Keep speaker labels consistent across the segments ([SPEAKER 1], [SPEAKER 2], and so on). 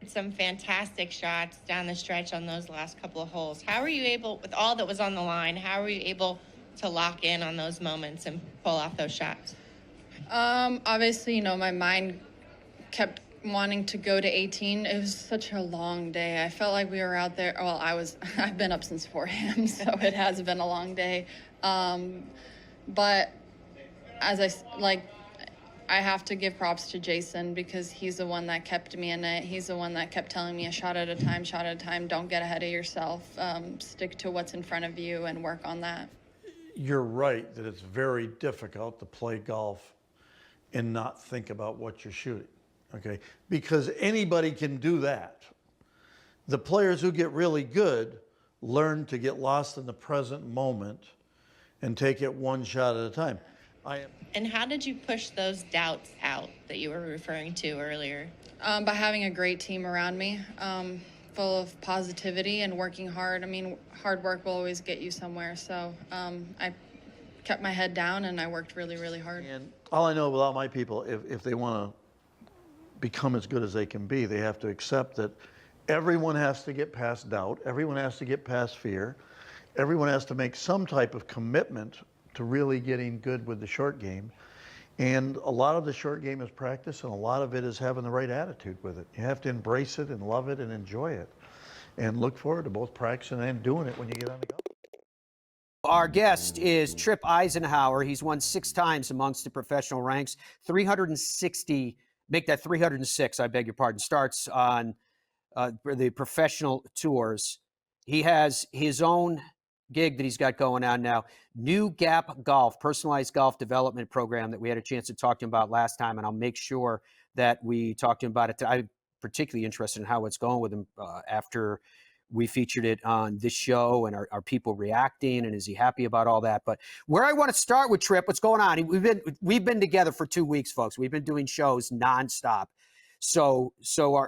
[SPEAKER 1] some fantastic shots down the stretch on those last couple of holes. How were you able, with all that was on the line, how were you able to lock in on those moments and pull off those shots?
[SPEAKER 2] Obviously, you know, my mind kept wanting to go to 18. It was such a long day. I felt like we were out there. Well, I've been up since 4 a.m., so it has been a long day. But I have to give props to Jason because he's the one that kept me in it. He's the one that kept telling me a shot at a time, don't get ahead of yourself, stick to what's in front of you and work on that.
[SPEAKER 3] You're right that it's very difficult to play golf and not think about what you're shooting, okay? Because anybody can do that. The players who get really good learn to get lost in the present moment and take it one shot at a time.
[SPEAKER 1] And how did you push those doubts out that you were referring to earlier?
[SPEAKER 2] By having a great team around me, full of positivity and working hard. I mean, hard work will always get you somewhere. So I kept my head down and I worked really, really hard.
[SPEAKER 3] And all I know about my people, if they want to become as good as they can be, they have to accept that everyone has to get past doubt, everyone has to get past fear, everyone has to make some type of commitment to really getting good with the short game. And a lot of the short game is practice, and a lot of it is having the right attitude with it. You have to embrace it and love it and enjoy it, and look forward to both practicing and doing it when you get on the golf.
[SPEAKER 4] Our guest is Tripp Isenhour. He's won 6 times amongst the professional ranks. 360, make that 306, I beg your pardon, starts on the professional tours. He has his own gig that he's got going on now, New Gap Golf, personalized golf development program that we had a chance to talk to him about last time, and I'll make sure that we talk to him about it. I'm particularly interested in how it's going with him after we featured it on this show, and are people reacting, and is he happy about all that? But where I want to start with Tripp, what's going on? We've been together for 2 weeks, folks. We've been doing shows nonstop. So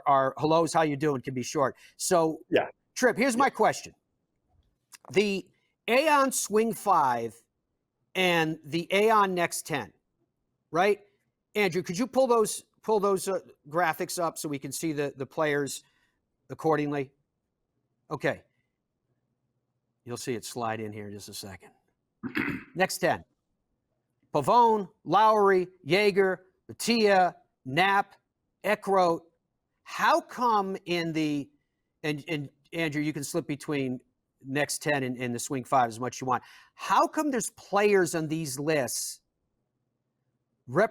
[SPEAKER 4] our hellos, how you doing, can be short. So yeah, Tripp, here's my question. The Aon Swing 5 and the Aon Next 10, right? Andrew, could you pull those graphics up so we can see the players accordingly? Okay. You'll see it slide in here in just a second. Next 10. Pavone, Lowry, Jaeger, Rotella, Knapp, Eckroat. How come in the and Andrew, you can slip between Next 10 and the Swing 5 as much as you want. How come there's players on these lists?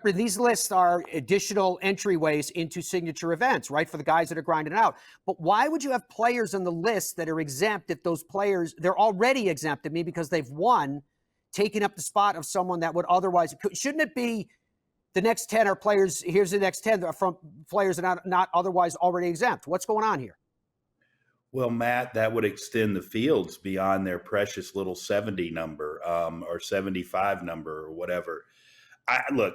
[SPEAKER 4] These lists are additional entryways into signature events, right, for the guys that are grinding it out. But why would you have players on the list that are exempt if those players, they're already exempt to me because they've won, taking up the spot of someone that would otherwise, shouldn't it be the next 10 are players, here's the next 10 from players that are not otherwise already exempt? What's going on here?
[SPEAKER 5] Well, Matt, that would extend the fields beyond their precious little 70 number or 75 number or whatever. Look,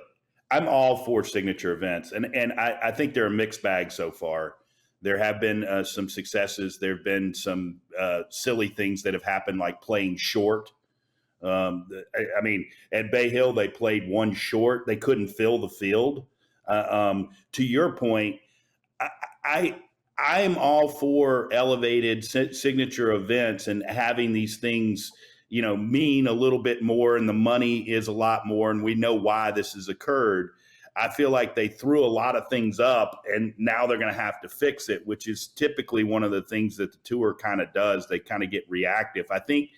[SPEAKER 5] I'm all for signature events, and I think they're a mixed bag so far. There have been some successes. There have been some silly things that have happened, like playing short. I mean, at Bay Hill, they played one short. They couldn't fill the field. To your point, I'm all for elevated signature events and having these things, mean a little bit more, and the money is a lot more, and we know why this has occurred. I feel like they threw a lot of things up, and now they're going to have to fix it, which is typically one of the things that the tour kind of does. They kind of get reactive. I think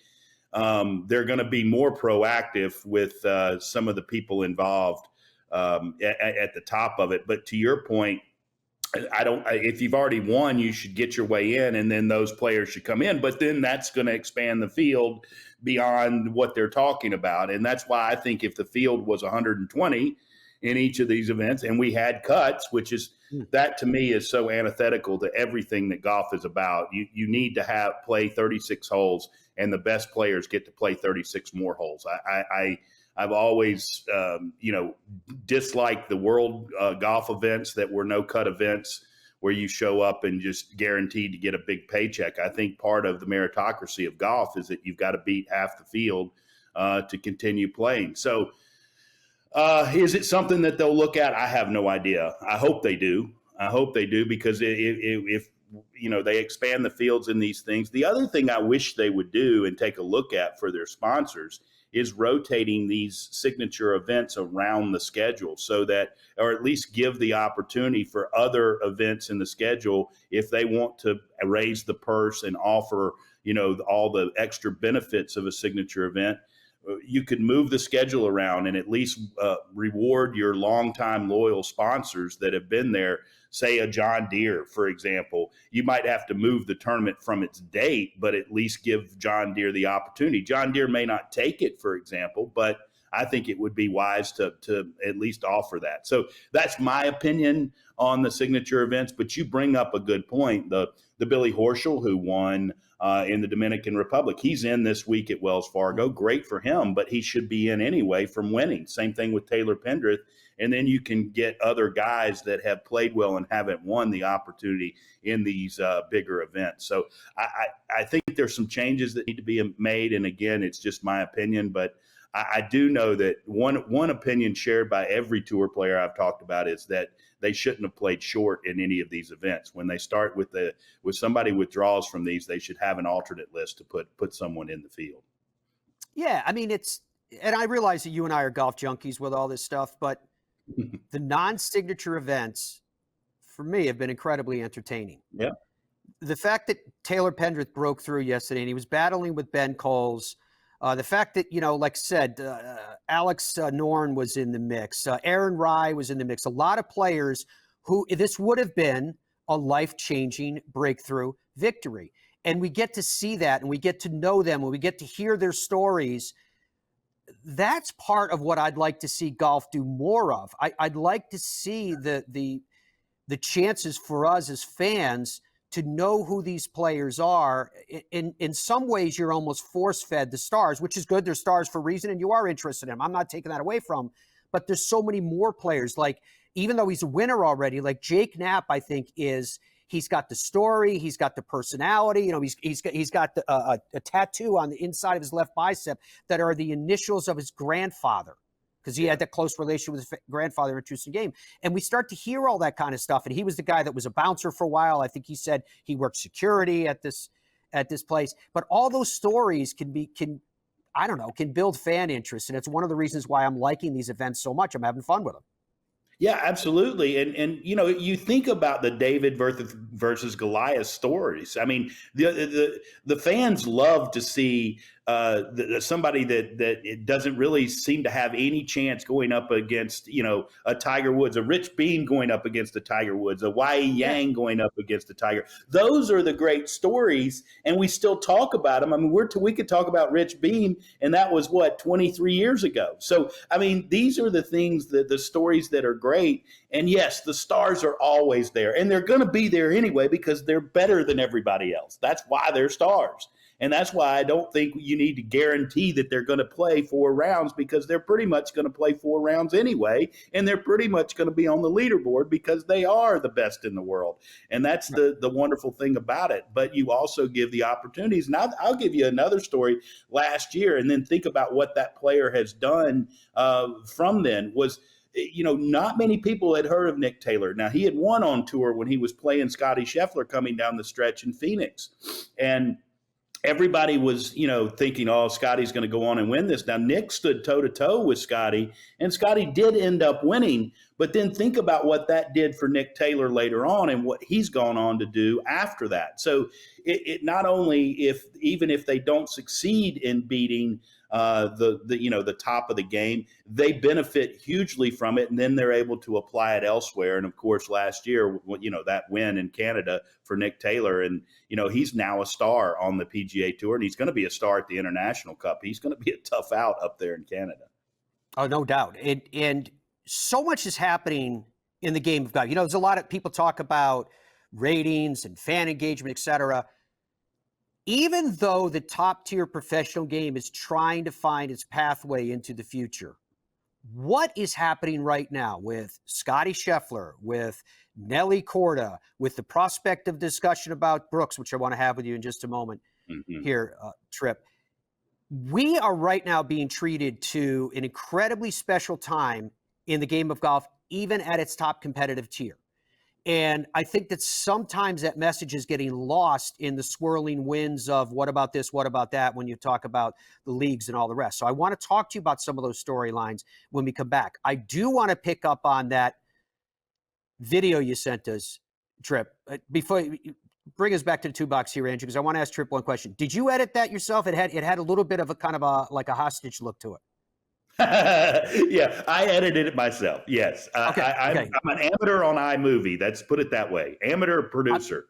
[SPEAKER 5] they're going to be more proactive with some of the people involved at the top of it. But to your point, if you've already won, you should get your way in, and then those players should come in. But then that's going to expand the field beyond what they're talking about. And that's why I think if the field was 120 in each of these events and we had cuts, which is that to me is so antithetical to everything that golf is about. You need to play 36 holes, and the best players get to play 36 more holes. I've always, disliked the world golf events that were no-cut events where you show up and just guaranteed to get a big paycheck. I think part of the meritocracy of golf is that you've got to beat half the field to continue playing. So is it something that they'll look at? I have no idea. I hope they do. I hope they do, because if you know, they expand the fields in these things. The other thing I wish they would do and take a look at for their sponsors is rotating these signature events around the schedule, so that, or at least give the opportunity for other events in the schedule, if they want to raise the purse and offer, you know, all the extra benefits of a signature event. You could move the schedule around and at least reward your longtime loyal sponsors that have been there. Say a John Deere, for example. You might have to move the tournament from its date, but at least give John Deere the opportunity. John Deere may not take it, for example, but I think it would be wise to at least offer that. So that's my opinion on the signature events. But you bring up a good point. The Billy Horschel, who won in the Dominican Republic, he's in this week at Wells Fargo. Great for him, but he should be in anyway from winning. Same thing with Taylor Pendrith. And then you can get other guys that have played well and haven't won the opportunity in these bigger events. So I think there's some changes that need to be made. And again, it's just my opinion, but I do know that one opinion shared by every tour player I've talked about is that they shouldn't have played short in any of these events. When they start with somebody withdraws from these, they should have an alternate list to put someone in the field.
[SPEAKER 4] Yeah, I mean, and I realize that you and I are golf junkies with all this stuff, but the non-signature events, for me, have been incredibly entertaining.
[SPEAKER 5] Yeah.
[SPEAKER 4] The fact that Taylor Pendrith broke through yesterday and he was battling with Ben Kohles, the fact that, you know, like I said, Alex Norn was in the mix, Aaron Rai was in the mix, a lot of players who this would have been a life-changing breakthrough victory. And we get to see that, and we get to know them, and we get to hear their stories. That's part of what I'd like to see golf do more of. I'd like to see the chances for us as fans to know who these players are. In some ways, you're almost force-fed the stars, which is good. They're stars for a reason, and you are interested in them. I'm not taking that away from them. But there's so many more players. Like, even though he's a winner already, like Jake Knapp, I think he's got the story, he's got the personality. You know, he's got a tattoo on the inside of his left bicep that are the initials of his grandfather, because he had that close relation with his grandfather in introducing game. And we start to hear all that kind of stuff. And he was the guy that was a bouncer for a while. I think he said he worked security at this place. But all those stories can build fan interest. And it's one of the reasons why I'm liking these events so much. I'm having fun with them.
[SPEAKER 5] Yeah, absolutely. And you know, you think about the David versus Goliath stories. I mean, the fans love to see somebody that it doesn't really seem to have any chance going up against, you know, a Tiger Woods, a Rich Beam going up against a Tiger Woods, a Wai Yang going up against a Tiger. Those are the great stories, and we still talk about them. I mean, we could talk about Rich Beam, and that was 23 years ago. So, I mean, these are the things, the stories that are great. And yes, the stars are always there, and they're going to be there anyway because they're better than everybody else. That's why they're stars. And that's why I don't think you need to guarantee that they're going to play 4 rounds, because they're pretty much going to play 4 rounds anyway. And they're pretty much going to be on the leaderboard because they are the best in the world. And that's the wonderful thing about it. But you also give the opportunities. And I'll give you another story last year, and then think about what that player has done from then. Was, you know, not many people had heard of Nick Taylor. Now, he had won on tour when he was playing Scotty Scheffler coming down the stretch in Phoenix. And everybody was, you know, thinking, oh, Scotty's going to go on and win this. Now, Nick stood toe-to-toe with Scotty, and Scotty did end up winning. But then think about what that did for Nick Taylor later on and what he's gone on to do after that. So it not only, even if they don't succeed in beating the top of the game, they benefit hugely from it, and then they're able to apply it elsewhere. And of course, last year, you know, that win in Canada for Nick Taylor, and you know, he's now a star on the PGA Tour, and he's going to be a star at the International Cup. He's going to be a tough out up there in Canada.
[SPEAKER 4] Oh, no doubt. And so much is happening in the game of golf. You know, there's a lot of people talk about ratings and fan engagement, et cetera. Even though the top-tier professional game is trying to find its pathway into the future, what is happening right now with Scotty Scheffler, with Nelly Korda, with the prospect of discussion about Brooks, which I want to have with you in just a moment here, Tripp? We are right now being treated to an incredibly special time in the game of golf, even at its top competitive tier. And I think that sometimes that message is getting lost in the swirling winds of what about this, what about that, when you talk about the leagues and all the rest. So I want to talk to you about some of those storylines when we come back. I do want to pick up on that video you sent us, Tripp. Before bring us back to the 2 box here, Andrew, because I want to ask Tripp one question. Did you edit that yourself? It had a little bit of a kind of a hostage look to it.
[SPEAKER 5] Yeah, I edited it myself. Yes.
[SPEAKER 4] Okay,
[SPEAKER 5] I'm an amateur on iMovie. Let's put it that way. Amateur producer.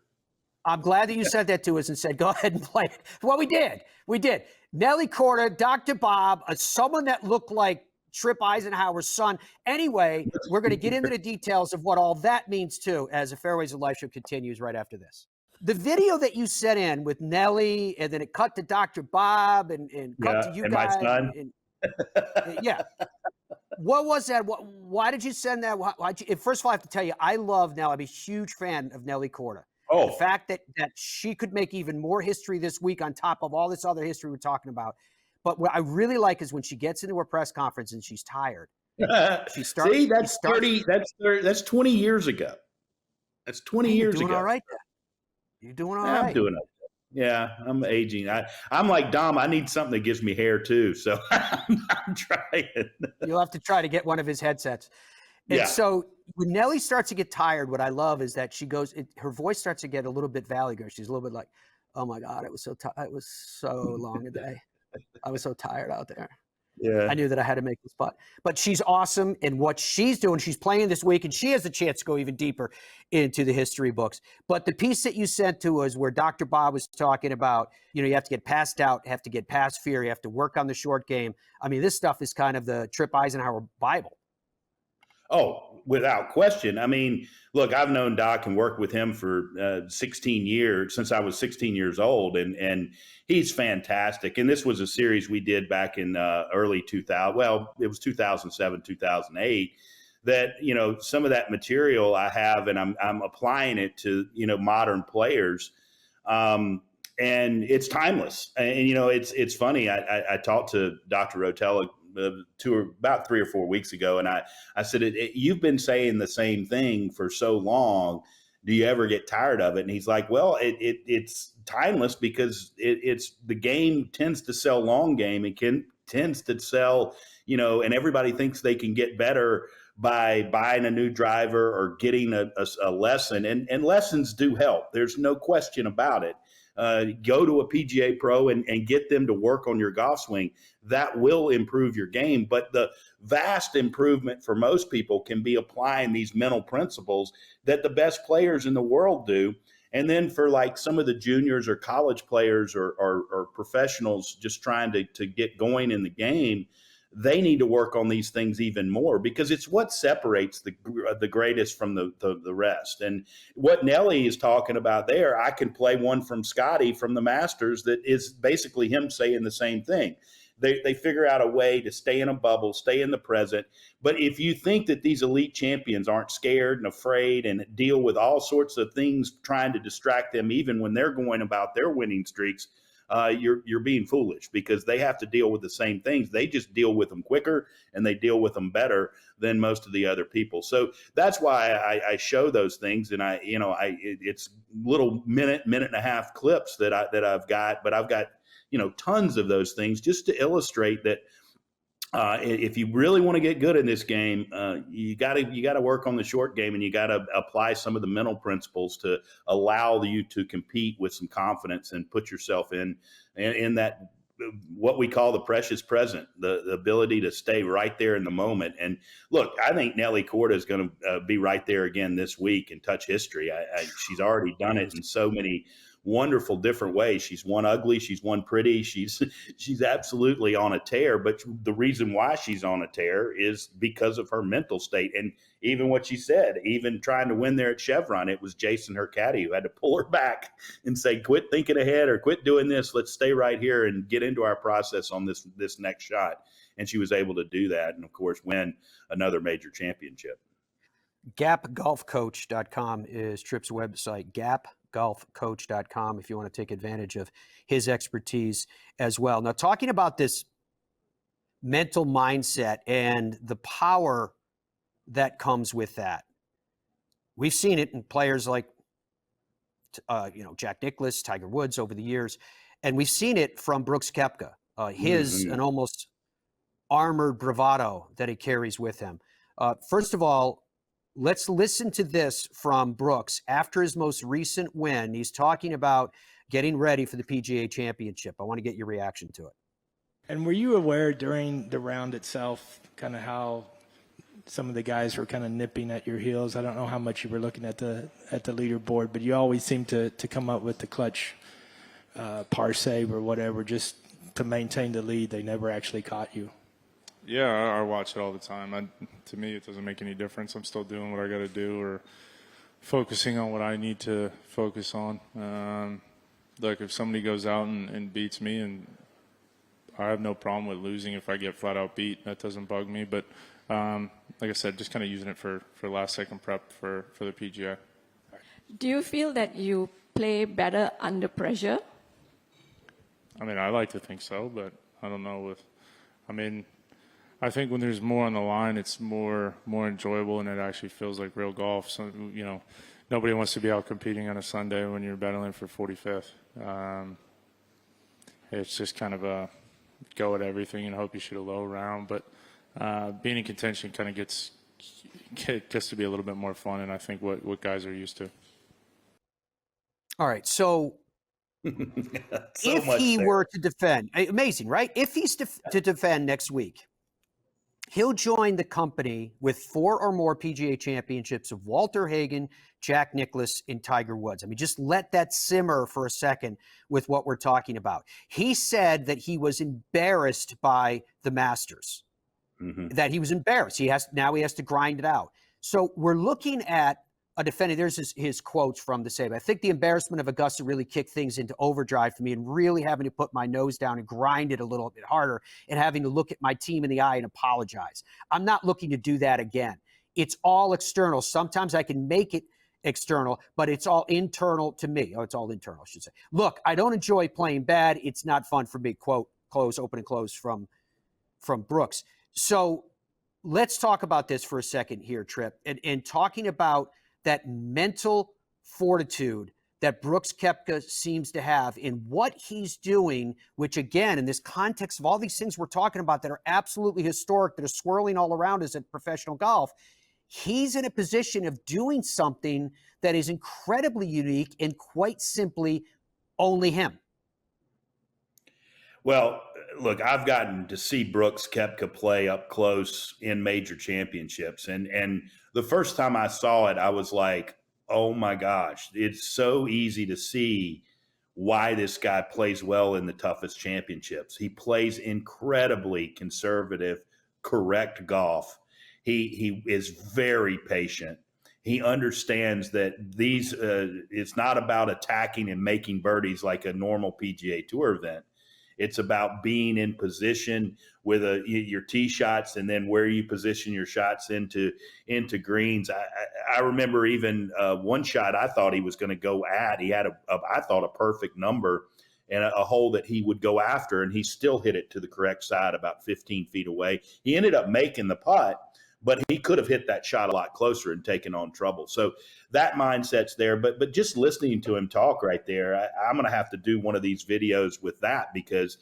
[SPEAKER 4] I'm glad that you sent that to us and said, go ahead and play it. Well, we did. We did. Nelly Korda, Dr. Bob, someone that looked like Tripp Isenhour's son. Anyway, we're going to get into the details of what all that means, too, as the Fairways of Life show continues right after this. The video that you sent in with Nelly, and then it cut to Dr. Bob and cut to you
[SPEAKER 5] and
[SPEAKER 4] guys.
[SPEAKER 5] my son.
[SPEAKER 4] Yeah. What was that? Why did you send that? First of all, I have to tell you, I love Nelly. I'm a huge fan of Nelly Korda.
[SPEAKER 5] Oh.
[SPEAKER 4] The fact that she could make even more history this week on top of all this other history we're talking about. But what I really like is when she gets into her press conference and she's tired. She starts.
[SPEAKER 5] See, that's 30. That's 20 years ago. That's 20 years ago.
[SPEAKER 4] You're doing all right there. You're doing all right.
[SPEAKER 5] I'm doing it. Yeah, I'm aging. I'm like Dom. I need something that gives me hair too. So I'm trying.
[SPEAKER 4] You'll have to try to get one of his headsets. And so when Nelly starts to get tired, what I love is that she goes. Her voice starts to get a little bit valley girl. She's a little bit like, "Oh my God, it was so long a day. I was so tired out there.
[SPEAKER 5] Yeah,
[SPEAKER 4] I knew that I had to make this putt." But she's awesome in what she's doing. She's playing this week, and she has a chance to go even deeper into the history books. But the piece that you sent to us where Dr. Bob was talking about, you have to get past doubt, have to get past fear, you have to work on the short game. I mean, this stuff is kind of the Tripp Isenhour Bible.
[SPEAKER 5] Oh, without question. I mean, look, I've known Doc and worked with him for 16 years, since I was 16 years old, and he's fantastic. And this was a series we did back in early 2000. Well, it was 2007, 2008. That some of that material I have, and I'm applying it to modern players, and it's timeless. And it's funny. I talked to Dr. Rotella about 3 or 4 weeks ago, and I said, you've been saying the same thing for so long. Do you ever get tired of it? And he's like, well, it's timeless because it's the game tends to sell long game and tends to sell, and everybody thinks they can get better by buying a new driver or getting a lesson, and lessons do help. There's no question about it. Go to a PGA pro and get them to work on your golf swing. That will improve your game. But the vast improvement for most people can be applying these mental principles that the best players in the world do. And then for like some of the juniors or college players or professionals just trying to get going in the game, they need to work on these things even more because it's what separates the greatest from the rest. And what Nelly is talking about there, I can play one from Scotty from the Masters that is basically him saying the same thing. They figure out a way to stay in a bubble, stay in the present. But if you think that these elite champions aren't scared and afraid and deal with all sorts of things trying to distract them, even when they're going about their winning streaks, you're being foolish because they have to deal with the same things. They just deal with them quicker and they deal with them better than most of the other people. So that's why I show those things, and it's little minute and a half clips that I've got, but I've got tons of those things just to illustrate that. If you really want to get good in this game, you got to work on the short game, and you got to apply some of the mental principles to allow you to compete with some confidence and put yourself in that what we call the precious present, the ability to stay right there in the moment. And look, I think Nelly Korda is going to be right there again this week and touch history. She's already done it in so many wonderful different ways. She's won ugly, she's won pretty, she's absolutely on a tear. But the reason why she's on a tear is because of her mental state. And even what she said, even trying to win there at Chevron, it was Jason, her caddy, who had to pull her back and say, quit thinking ahead or quit doing this. Let's stay right here and get into our process on this next shot. And she was able to do that and, of course, win another major championship.
[SPEAKER 4] GapGolfCoach.com is Tripp's website, GapGolfCoach.com, if you want to take advantage of his expertise as well. Now, talking about this mental mindset and the power that comes with that, We've seen it in players like, Jack Nicklaus, Tiger Woods over the years. And we've seen it from Brooks Koepka, an almost armored bravado that he carries with him. First of all, let's listen to this from Brooks after his most recent win. He's talking about getting ready for the PGA Championship. I want to get your reaction to it.
[SPEAKER 6] And were you aware during the round itself kind of how some of the guys were kind of nipping at your heels? I don't know how much you were looking at the leaderboard, but you always seem to come up with the clutch par save or whatever just to maintain the lead. They never actually caught you.
[SPEAKER 7] Yeah, I watch it all the time. To me, it doesn't make any difference. I'm still doing what I got to do or focusing on what I need to focus on. Look, if somebody goes out and beats me, and I have no problem with losing if I get flat out beat. That doesn't bug me. But like I said, just kind of using it for last-second prep for the PGA.
[SPEAKER 8] Do you feel that you play better under pressure?
[SPEAKER 7] I mean, I like to think so, but I don't know I think when there's more on the line, it's more enjoyable, and it actually feels like real golf. So, nobody wants to be out competing on a Sunday when you're battling for 45th. It's just kind of a go at everything and hope you shoot a low round. But being in contention kind of gets to be a little bit more fun, and I think what guys are used to.
[SPEAKER 4] All right, so if he were to defend, amazing, right? If he's to defend next week, he'll join the company with 4 or more PGA championships of Walter Hagen, Jack Nicklaus, and Tiger Woods. I mean, just let that simmer for a second with what we're talking about. He said that he was embarrassed by the Masters, that he was embarrassed. He has to grind it out. So we're looking at a defender. There's his quotes from the save. I think the embarrassment of Augusta really kicked things into overdrive for me and really having to put my nose down and grind it a little bit harder and having to look at my team in the eye and apologize. I'm not looking to do that again. It's all external. Sometimes I can make it external, but it's all internal to me. Oh, it's all internal, I should say. Look, I don't enjoy playing bad. It's not fun for me. Quote, close, open and close from Brooks. So let's talk about this for a second here, Tripp, and talking about that mental fortitude that Brooks Koepka seems to have in what he's doing, which again, in this context of all these things we're talking about that are absolutely historic, that are swirling all around us at professional golf, he's in a position of doing something that is incredibly unique and quite simply only him.
[SPEAKER 5] Well, look, I've gotten to see Brooks Koepka play up close in major championships. And the first time I saw it, I was like, oh my gosh, it's so easy to see why this guy plays well in the toughest championships. He plays incredibly conservative, correct golf. He is very patient. He understands that it's not about attacking and making birdies like a normal PGA Tour event. It's about being in position with your tee shots and then where you position your shots into greens. I remember even one shot I thought he was going to go at. He had I thought a perfect number and a hole that he would go after, and he still hit it to the correct side about 15 feet away. He ended up making the putt, but he could have hit that shot a lot closer and taken on trouble. So that mindset's there. But just listening to him talk right there, I'm going to have to do one of these videos with that because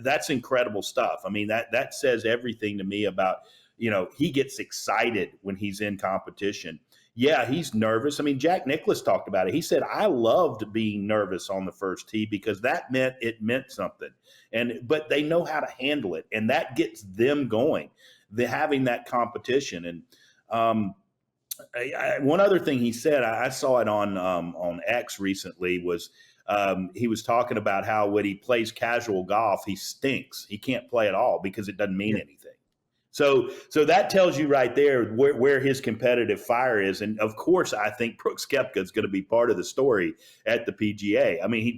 [SPEAKER 5] that's incredible stuff. I mean, that says everything to me about, he gets excited when he's in competition. Yeah, he's nervous. I mean, Jack Nicklaus talked about it. He said, I loved being nervous on the first tee because that meant something. But they know how to handle it, and that gets them going. Having that competition. And one other thing he said, I saw it on X recently, was he was talking about how when he plays casual golf, he stinks. He can't play at all because it doesn't mean anything. So that tells you right there where his competitive fire is. And of course, I think Brooks Koepka is going to be part of the story at the PGA. I mean,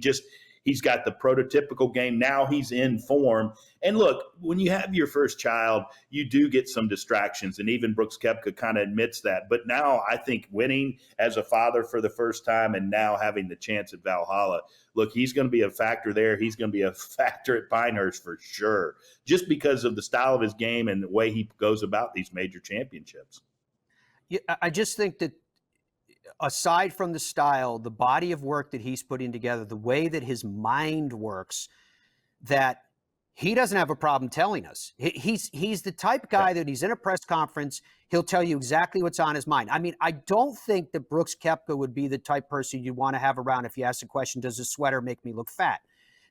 [SPEAKER 5] he's got the prototypical game. Now he's in form. And look, when you have your first child, you do get some distractions. And even Brooks Koepka kind of admits that. But now I think winning as a father for the first time and now having the chance at Valhalla, look, he's going to be a factor there. He's going to be a factor at Pinehurst for sure, just because of the style of his game and the way he goes about these major championships.
[SPEAKER 4] Yeah, I just think that aside from the style, the body of work that he's putting together, the way that his mind works, that he doesn't have a problem telling us. He's the type of guy that he's in a press conference, he'll tell you exactly what's on his mind. I mean, I don't think that Brooks Koepka would be the type person you'd want to have around if you ask the question, does his sweater make me look fat?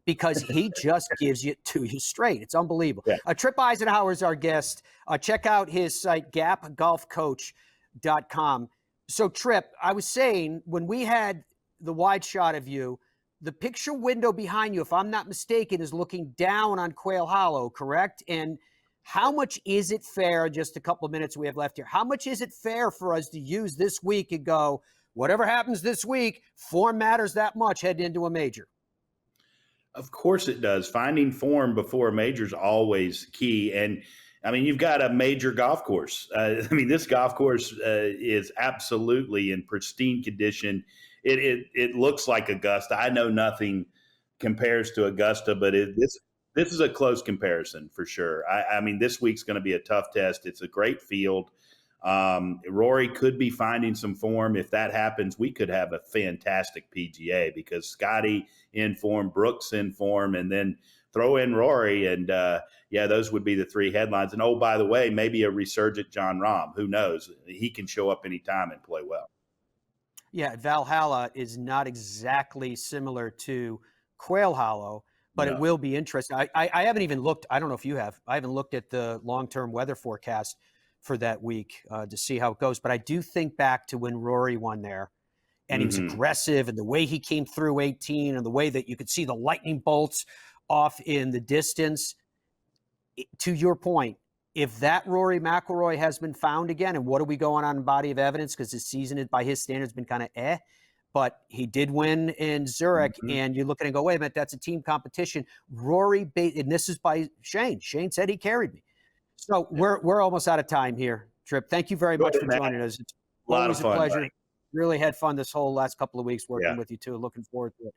[SPEAKER 4] Because he just gives it to you straight. It's unbelievable.
[SPEAKER 5] Yeah.
[SPEAKER 4] Tripp Isenhour is our guest. Check out his site, gapgolfcoach.com. So, Tripp, I was saying, when we had the wide shot of you, the picture window behind you, if I'm not mistaken, is looking down on Quail Hollow, correct? And how much is it fair, just a couple of minutes we have left here, how much is it fair for us to use this week and go, whatever happens this week, form matters that much heading into a major?
[SPEAKER 5] Of course it does. Finding form before a major is always key. And I mean, you've got a major golf course. I mean, this golf course is absolutely in pristine condition. It looks like Augusta. I know nothing compares to Augusta, but this is a close comparison for sure. I mean, this week's going to be a tough test. It's a great field. Rory could be finding some form. If that happens, we could have a fantastic PGA because Scotty in form, Brooks in form, and then throw in Rory. And those would be the three headlines. And oh, by the way, maybe a resurgent John Rahm. Who knows? He can show up anytime and play well. Yeah, Valhalla is not exactly similar to Quail Hollow, but it will be interesting. I haven't even looked. I don't know if you have. I haven't looked at the long-term weather forecast for that week to see how it goes. But I do think back to when Rory won there, and he was aggressive, and the way he came through 18, and the way that you could see the lightning bolts off in the distance. To your point, if that Rory McIlroy has been found again, and what are we going on in body of evidence? Because his season, by his standards, been kind of but he did win in Zurich, and you look at it and go, wait a minute, that's a team competition. Rory, and this is by Shane. Shane said he carried me. So we're almost out of time here, Tripp. Thank you very much for joining us. It's always a pleasure. Buddy. Really had fun this whole last couple of weeks working with you, too. Looking forward to it.